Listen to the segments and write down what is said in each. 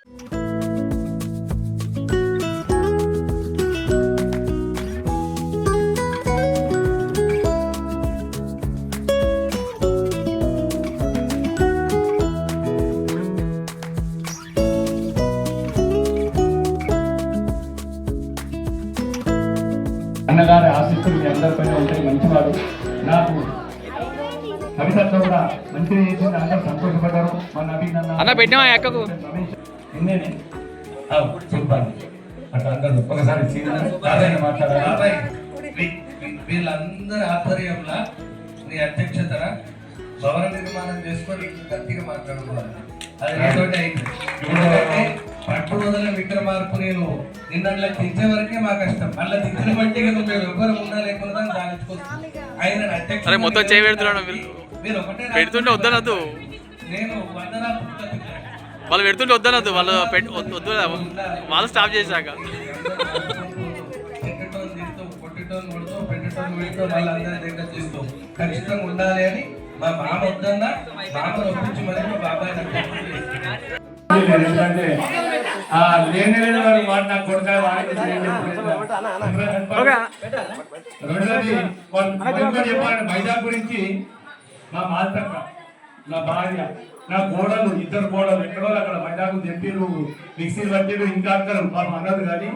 అన్నగారి ఆశిస్తులు మీ అందరిపైన ఉంటాయి. మంచివాడు. నాకు కవితతో కూడా మంచిగా చేసింది. అందరూ సంతోషపడ్డారు. మన అన్న పెట్టినా ఎక్కకు నిన్నేనే చెప్పాను అట్లా అందరూ ఒకసారి మాట్లాడాలి. వీళ్ళందరి ఆధ్వర్యంలో నీ అధ్యక్షతన భవన నిర్మాణం చేసుకొని గట్టిగా మాట్లాడుకోవాలి. అది నీతోటి అయింది. ఎందుకంటే పట్టు వదల విక్రమార్పు నేను నిన్న తెచ్చే వరకే మా కష్టం. మళ్ళీ తెచ్చిన బట్టి నువ్వు ఎవరు ఉన్నా లేకుండా దానించుకోవచ్చు. ఆయన అధ్యక్ష మొత్తం చేయబెడుతున్నాడు. మీరు ఒకటే పెడుతుంటే వద్దనద్దు. నేను వందనాలు వాళ్ళు పెడుతుంటే వద్దనద్దు. వాళ్ళు వద్దు వాళ్ళు స్టాప్ చేశాక ఖచ్చితంగా ఉండాలి అని మా మామ వద్దన్నా మామను ఒప్పించి మరి మా బాబాయ్ ఎందుకంటే లేని వాడు మాట నాకు కొడతాడు. రెండోది చెప్పాలంటే మైదాక్ గురించి మా మాతక్క, నా భార్య, నా కోడలు, ఇద్దరు కోడలు ఎక్కడో అక్కడ మైదాకు తెప్పిరు, మిక్సీలు పట్టిరు, ఇంకా అక్కరు పాపం అన్నది. కానీ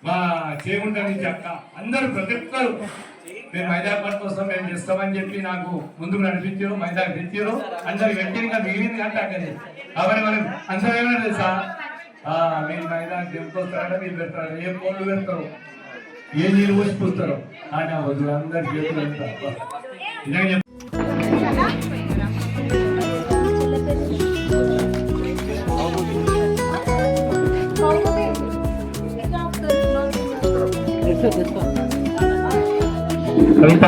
మా చేగుంట నుంచి అక్క అందరూ ప్రతి ఒక్కరు మేము మైదాక్ పట్టు కోసం మేము చేస్తామని చెప్పి నాకు ముందుకు నడిపించారు. మైదాకు తెచ్చారు. అందరు వెంటనే మిగిలింది అంటే అక్కడే. కాబట్టి మనం అందరూ ఏమైనా తెలుసా, మీరు మైదాకు తెంపుకొస్తారంటే మీరు పెడతారు, ఏ కోళ్ళు పెడతారు, ఏ నీళ్ళు పోసి పూస్తారు అని వద్దు. అందరు చేతులు వెళ్తారు. నిజంగా కవిత